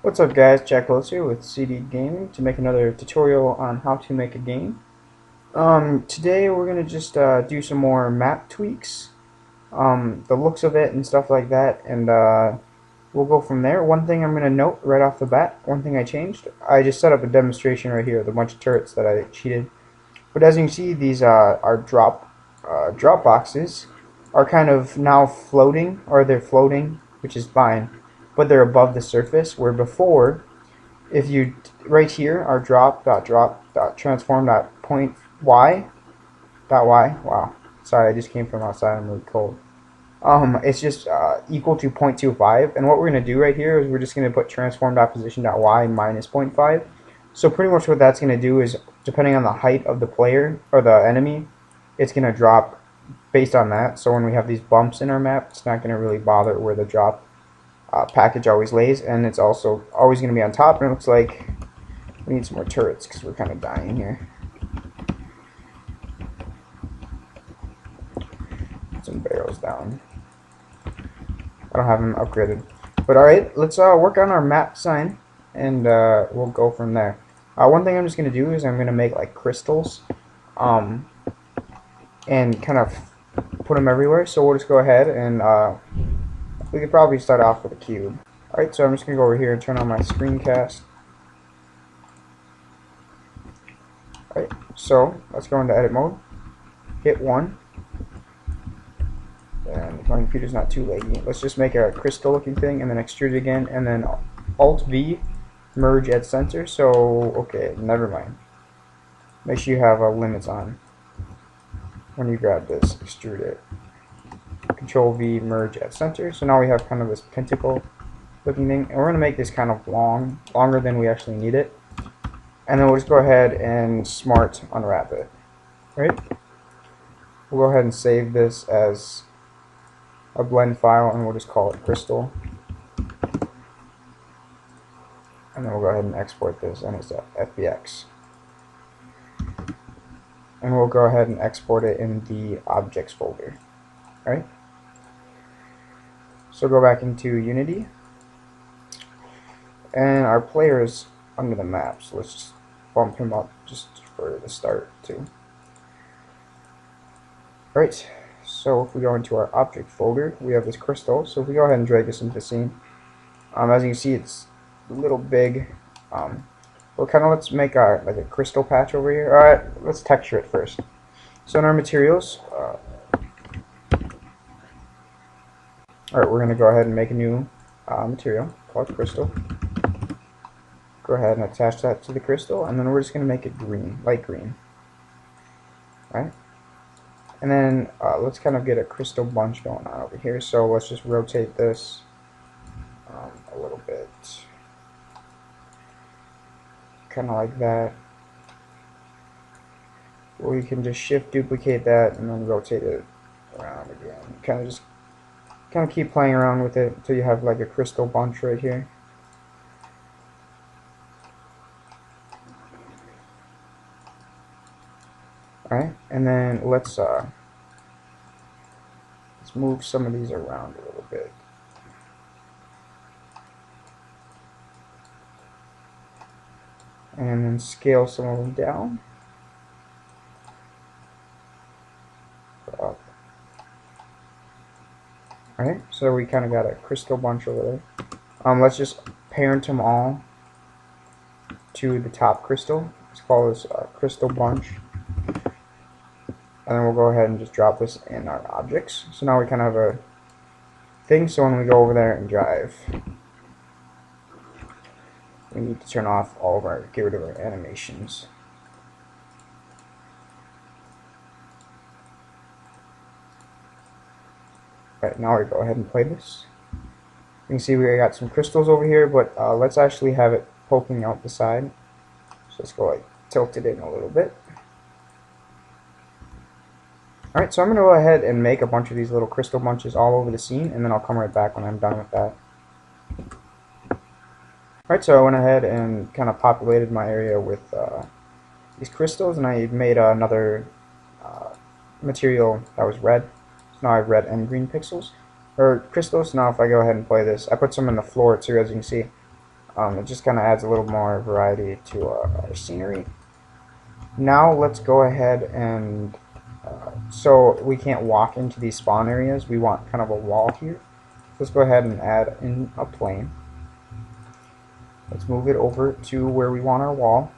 What's up guys, Jack Willis here with CCGaming to make another tutorial on how to make a game. Today we're going to just do some more map tweaks, the looks of it and stuff like that, and we'll go from there. One thing I'm going to note right off the bat, one thing I changed, I just set up a demonstration right here with a bunch of turrets that I cheated. But as you can see, these are drop boxes are kind of now floating, or they're floating, which is fine, but they're above the surface, where before, if you, right here, our transform point y, wow, sorry, I just came from outside, I'm really cold. It's just equal to 0.25, and what we're going to do right here is we're just going to put transform.position.y minus 0.5. So pretty much what that's going to do is, depending on the height of the player, or the enemy, it's going to drop based on that. So when we have these bumps in our map, it's not going to really bother where the drop package always lays, and it's also always going to be on top. And it looks like we need some more turrets because we're kind of dying here. Put some barrels down. I don't have them upgraded, but alright, let's work on our map design, and we'll go from there. One thing I'm just going to do is I'm going to make like crystals and kind of put them everywhere. So we'll just go ahead and we could probably start off with a cube. Alright, so I'm just going to go over here and turn on my screencast. Alright, so let's go into edit mode. Hit 1. And my computer's not too laggy. Let's just make a crystal looking thing and then extrude it again, and then Alt V, merge at center. So, okay, never mind. Make sure you have limits on when you grab this, extrude it. Control V, merge at center. So now we have kind of this pentacle looking thing, and we're going to make this kind of longer than we actually need it. And then we'll just go ahead and smart unwrap it. Right? We'll go ahead and save this as a blend file, and we'll just call it crystal. And then we'll go ahead and export this, and it's a FBX. And we'll go ahead and export it in the objects folder. Alright? So go back into Unity. And our player is under the map, so let's just bump him up just for the start too. Alright, so if we go into our object folder, we have this crystal. So if we go ahead and drag this into the scene, as you can see, it's a little big. Well, kind of let's make like a crystal patch over here. Alright, let's texture it first. So in our materials, alright, we're going to go ahead and make a new material called crystal. Go ahead and attach that to the crystal, and then we're just going to make it green, light green. Alright, and then let's kind of get a crystal bunch going on over here. So let's just rotate this a little bit. Kind of like that. Or you can just shift duplicate that and then rotate it around again. Kind of keep playing around with it until you have like a crystal bunch right here. Alright, and then let's move some of these around a little bit. And then scale some of them down. Up. Alright, so we kind of got a crystal bunch over there. Let's just parent them all to the top crystal. Let's call this crystal bunch. And then we'll go ahead and just drop this in our objects. So now we kind of have a thing, so when we go over there and drive, we need to turn off all of our, get rid of our animations. Right, now we go ahead and play this. You can see we got some crystals over here, but let's actually have it poking out the side. So let's go like tilt it in a little bit. Alright, so I'm going to go ahead and make a bunch of these little crystal bunches all over the scene, and then I'll come right back when I'm done with that. Alright, so I went ahead and kind of populated my area with these crystals, and I made another material that was red. So now I have red and green pixels, or crystals. Now if I go ahead and play this, I put some in the floor too, as you can see. It just kind of adds a little more variety to our scenery. Now let's go ahead and so we can't walk into these spawn areas. We want kind of a wall here. Let's go ahead and add in a plane. Let's move it over to where we want our wall,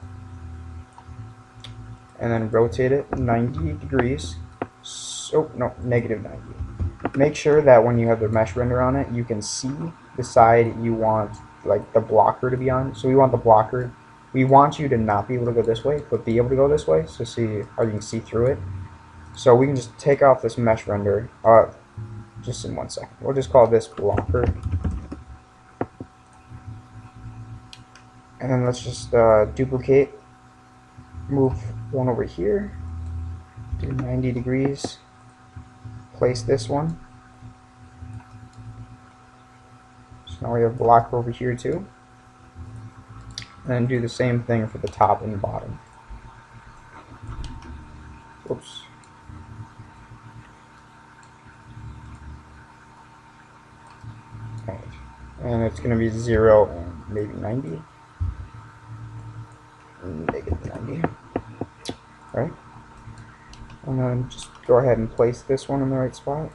and then rotate it 90 degrees. So no, negative 90. Make sure that when you have the mesh render on it, you can see the side you want, like the blocker, to be on. So we want the blocker. We want you to not be able to go this way, but be able to go this way. So see how you can see through it. So we can just take off this mesh render. Just in 1 second. We'll just call this blocker. And then let's just duplicate. Move one over here. Do 90 degrees. Place this one. So now we have blocker over here too. And then do the same thing for the top and the bottom. Oops. Right. And it's going to be 0 and maybe 90. Negative 90. Alright. And then just go ahead and place this one in the right spot.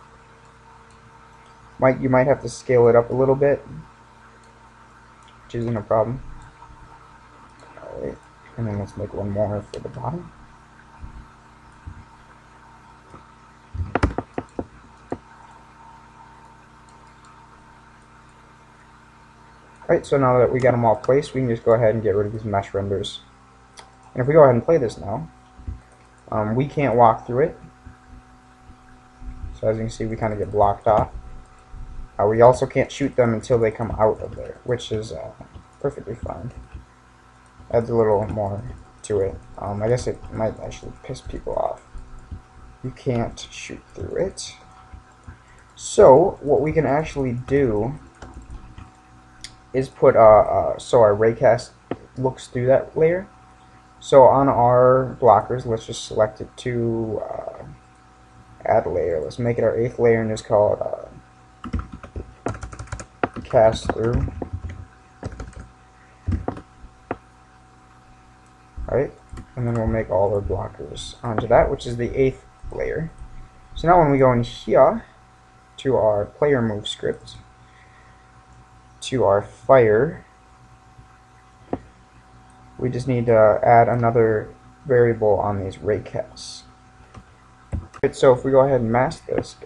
You might have to scale it up a little bit, which isn't a problem. Alright. And then let's make one more for the bottom. Alright, so now that we got them all placed, we can just go ahead and get rid of these mesh renders. And if we go ahead and play this now, we can't walk through it. So as you can see, we kind of get blocked off. We also can't shoot them until they come out of there, which is perfectly fine. Adds a little more to it. I guess it might actually piss people off. You can't shoot through it. So what we can actually do is put so our raycast looks through that layer. So on our blockers, let's just select it to add layer. Let's make it our 8th layer and just call it cast through. Alright, and then we'll make all our blockers onto that, which is the 8th layer. So now when we go in here to our player move script, to our fire, we just need to add another variable on these raycasts. So if we go ahead and mask this,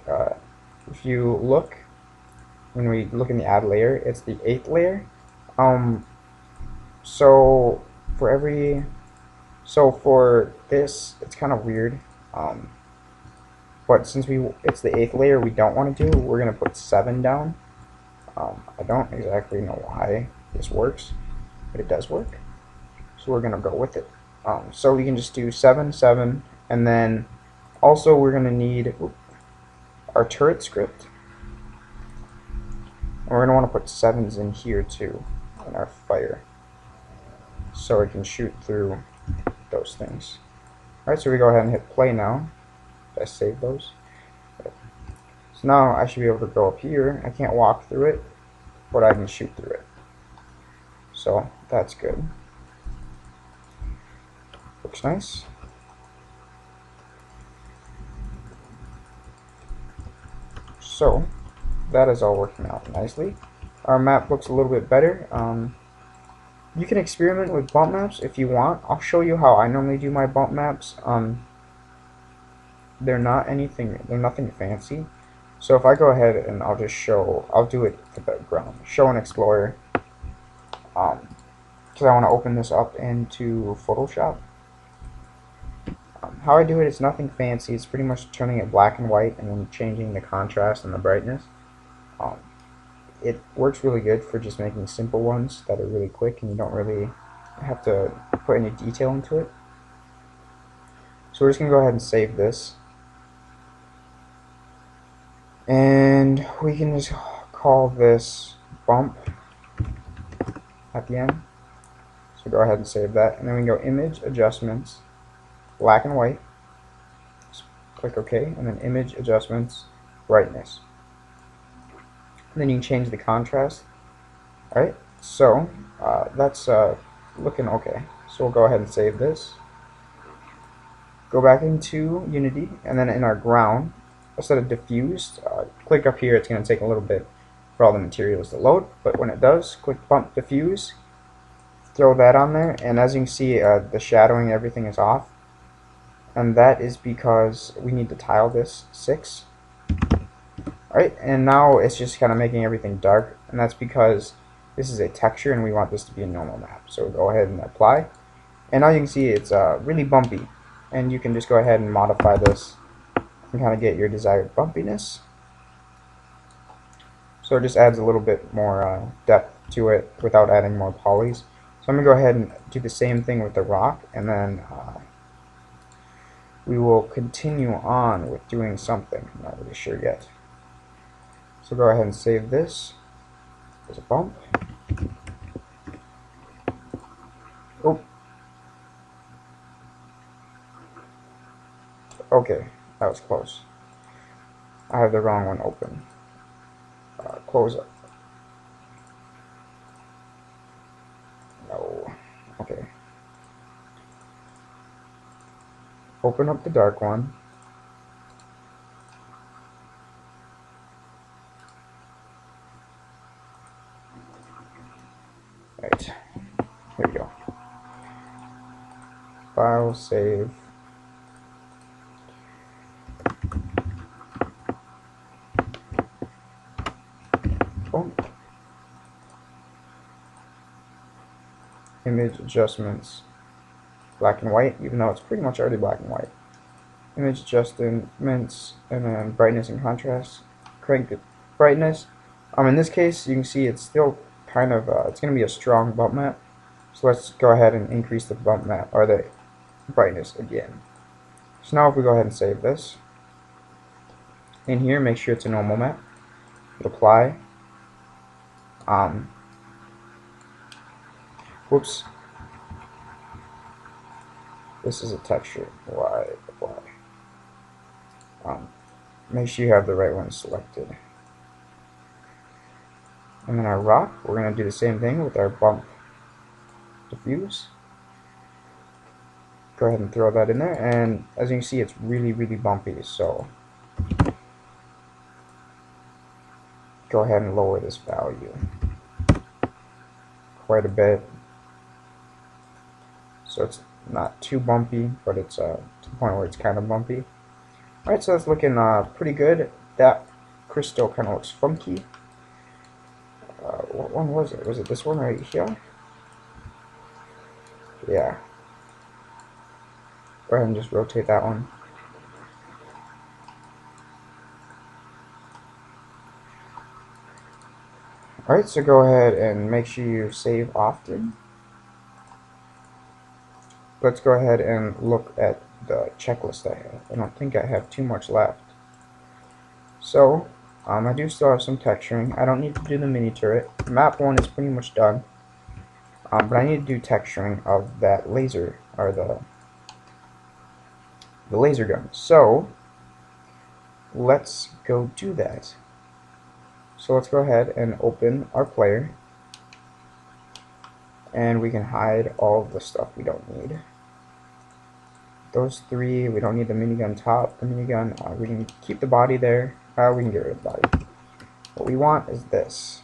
if you look, when we look in the add layer, it's the 8th layer. So for this, it's kind of weird. But since it's the 8th layer we don't want to do, we're going to put 7 down. I don't exactly know why this works, but it does work. So we're going to go with it. So we can just do 7, 7, and then also we're going to need our turret script. And we're going to want to put 7s in here too, in our fire, so it can shoot through those things. Alright, so we go ahead and hit play now. Did I save those? So now I should be able to go up here. I can't walk through it, but I can shoot through it. So that's good. Looks nice. So that is all working out nicely. Our map looks a little bit better. You can experiment with bump maps if you want. I'll show you how I normally do my bump maps. They're nothing fancy. So if I go ahead and I'll do it for the ground. Show and Explorer. Because I want to open this up into Photoshop. How I do it is nothing fancy. It's pretty much turning it black and white and then changing the contrast and the brightness. It works really good for just making simple ones that are really quick and you don't really have to put any detail into it. So we're just going to go ahead and save this. And we can just call this bump at the end. So go ahead and save that. And then we can go image, adjustments, black and white. Just click OK. And then image, adjustments, brightness. And then you can change the contrast. Alright, So that's looking okay. So we'll go ahead and save this. Go back into Unity, and then in our ground, instead of diffused, click up here. It's going to take a little bit for all the materials to load, but when it does, click bump diffuse, throw that on there, and as you can see, the shadowing, everything is off, and that is because we need to tile this 6. Alright, and now it's just kind of making everything dark, and that's because this is a texture and we want this to be a normal map. So go ahead and apply, and now you can see it's really bumpy, and you can just go ahead and modify this and kind of get your desired bumpiness. So it just adds a little bit more depth to it without adding more polys. So I'm going to go ahead and do the same thing with the rock, and then we will continue on with doing something. I'm not really sure yet. So go ahead and save this. There's a bump. Oh. Okay, that was close. I have the wrong one open. Close up. No. Okay. Open up the dark one. Right. Here we go. File, save. Oh. Image adjustments. Black and white, even though it's pretty much already black and white. Image adjustments, and then brightness and contrast. Crank the brightness. In this case, you can see it's still kind of, it's going to be a strong bump map. So let's go ahead and increase the bump map, or the brightness again. So now if we go ahead and save this, in here, make sure it's a normal map. Apply. Whoops. This is a texture. Why apply? Make sure you have the right one selected. And then our rock, we're going to do the same thing with our bump diffuse. Go ahead and throw that in there, and as you can see, it's really, really bumpy, so go ahead and lower this value quite a bit, so it's not too bumpy, but it's to the point where it's kind of bumpy. Alright, so that's looking pretty good. That crystal kind of looks funky. What one was it? Was it this one right here? Yeah. Go ahead and just rotate that one. Alright, so go ahead and make sure you save often. Let's go ahead and look at the checklist I have. I don't think I have too much left. So, I do still have some texturing. I don't need to do the mini turret. Map 1 is pretty much done. But I need to do texturing of that laser, or the laser gun. So, let's go do that. So let's go ahead and open our player, and we can hide all of the stuff we don't need. Those 3, we don't need the minigun top, the minigun, we can keep the body there, we can get rid of the body. What we want is this.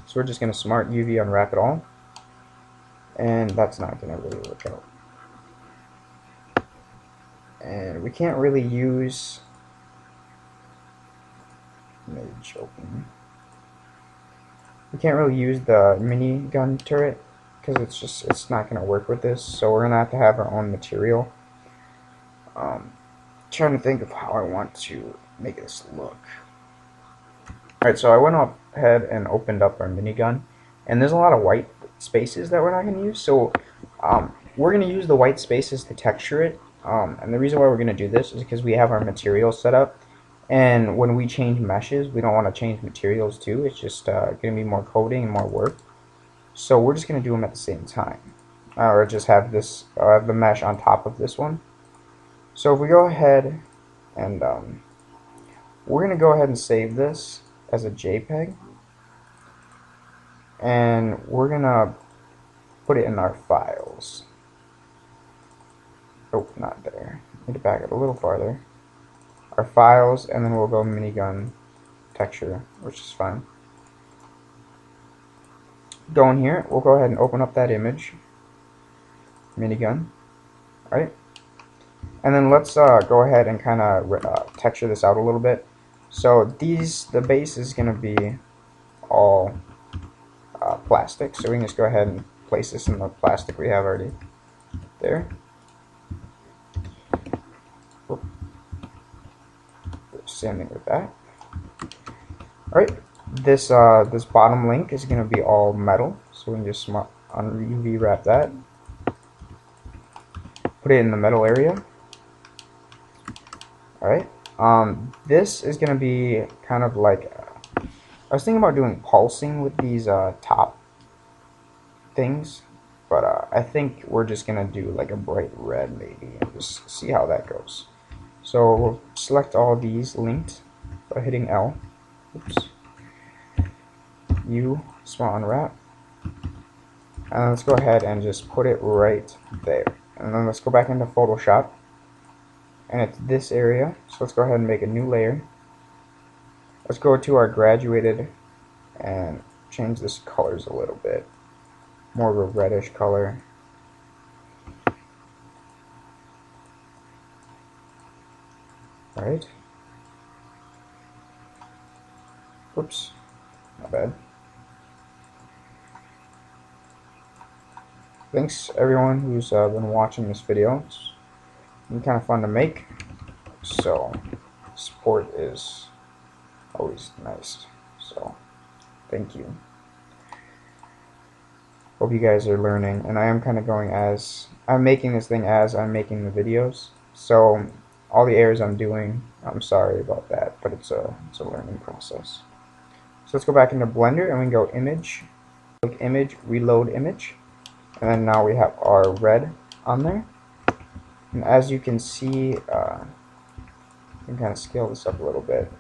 So we're just going to smart UV unwrap it all, and that's not going to really work out. And we can't really use image open. We can't really use the minigun turret because it's not going to work with this. So we're going to have our own material. Trying to think of how I want to make this look. Alright, so I went ahead and opened up our minigun, and there's a lot of white spaces that we're not going to use. So we're going to use the white spaces to texture it. And the reason why we're going to do this is because we have our materials set up. And when we change meshes, we don't want to change materials too. It's just going to be more coding and more work. So we're just going to do them at the same time. Or just have this the mesh on top of this one. So if we go ahead and we're going to go ahead and save this as a JPEG. and we're gonna put it in our files. Oh, not there. Need to back it a little farther. Our files, and then we'll go minigun texture, which is fine. Go in here, we'll go ahead and open up that image, minigun, right? And then let's go ahead and kind of texture this out a little bit. So the base is going to be all plastic, so we can just go ahead and place this in the plastic we have already there. Same thing with that. Alright, this bottom link is going to be all metal, so we can just UV wrap that. Put it in the metal area. Alright, this is going to be kind of like, I was thinking about doing pulsing with these top things, but I think we're just going to do like a bright red maybe, and just see how that goes. So we'll select all these linked by hitting L. Oops. U, small unwrap. And let's go ahead and just put it right there. And then let's go back into Photoshop. And it's this area. So let's go ahead and make a new layer. Let's go to our graduated and change this colors a little bit. More of a reddish color. Alright. Whoops. Not bad. Thanks everyone who's been watching this video. It's been kind of fun to make. So, support is always nice. So, thank you. Hope you guys are learning. And I am kind of going as I'm making this thing as I'm making the videos. So, all the errors I'm doing, I'm sorry about that, but it's a learning process. So let's go back into Blender and we can go image, click image, reload image, and then now we have our red on there. And as you can see, you can kind of scale this up a little bit,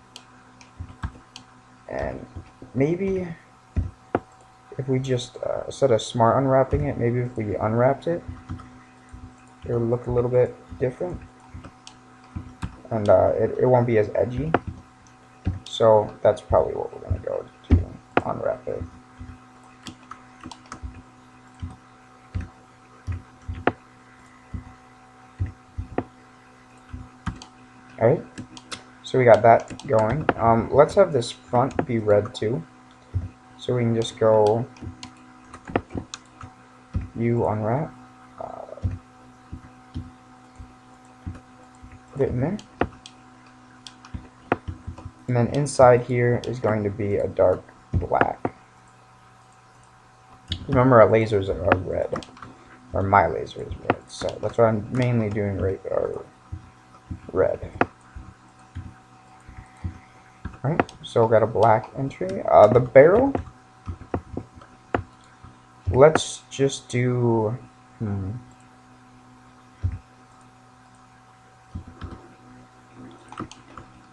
and maybe if we just instead of smart unwrapping it, maybe if we unwrapped it, it would look a little bit different. And it won't be as edgy, so that's probably what we're going to go to unwrap it. Alright, so we got that going. Let's have this front be red too, so we can just go U unwrap, put it in there. And then inside here is going to be a dark black. Remember, our lasers are red, or my laser is red, so that's what I'm mainly doing right, red. Alright, so we got a black entry. The barrel, let's just do,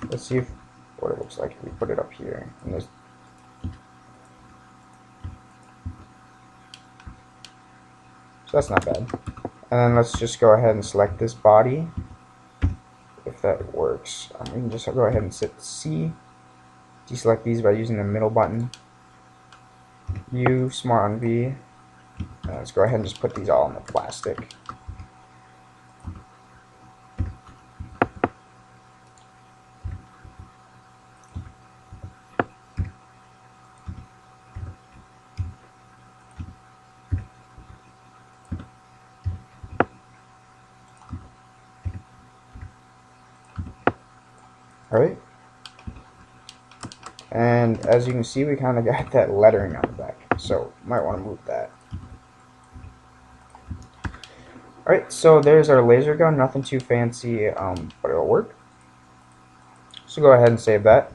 let's see what it looks like if we put it up here. And there's, so that's not bad. And then let's just go ahead and select this body, if that works. We can just go ahead and hit C, deselect these by using the middle button, U, smart on V, and let's go ahead and just put these all in the plastic. Alright, and as you can see, we kind of got that lettering on the back, so might want to move that. Alright, so there's our laser gun, nothing too fancy, but it'll work. So go ahead and save that.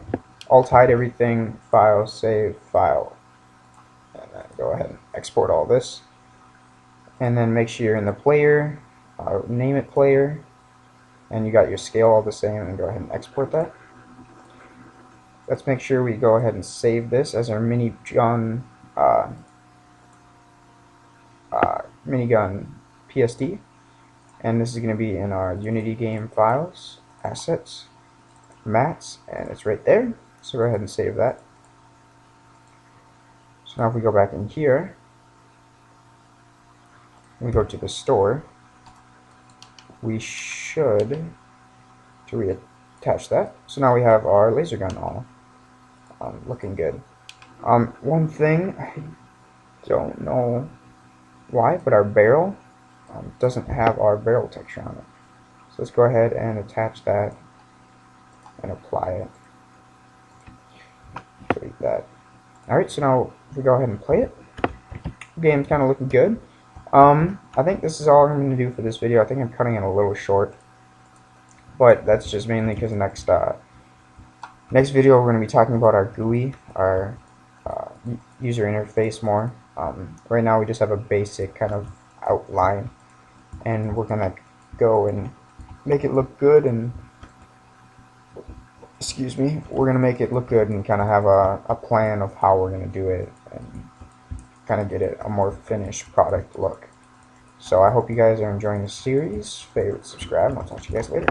Alt hide everything, file, save, file, and then go ahead and export all this. And then make sure you're in the player, name it player, and you got your scale all the same, and go ahead and export that. Let's make sure we go ahead and save this as our Minigun Minigun PSD, and this is going to be in our Unity game files, assets, mats, and it's right there. So go ahead and save that. So now if we go back in here, we go to the store, we should to reattach that. So now we have our laser gun all looking good. One thing, I don't know why, but our barrel doesn't have our barrel texture on it. So let's go ahead and attach that and apply it. Delete that. Alright, so now if we go ahead and play it, the game's kind of looking good. I think this is all I'm going to do for this video. I think I'm cutting it a little short, but that's just mainly because next video we're going to be talking about our GUI, our user interface more. Right now we just have a basic kind of outline, and we're going to go and make it look good, and we're going to make it look good and kind of have a plan of how we're going to do it and kind of get it a more finished product look. So I hope you guys are enjoying the series. Favorite, subscribe, and I'll talk to you guys later.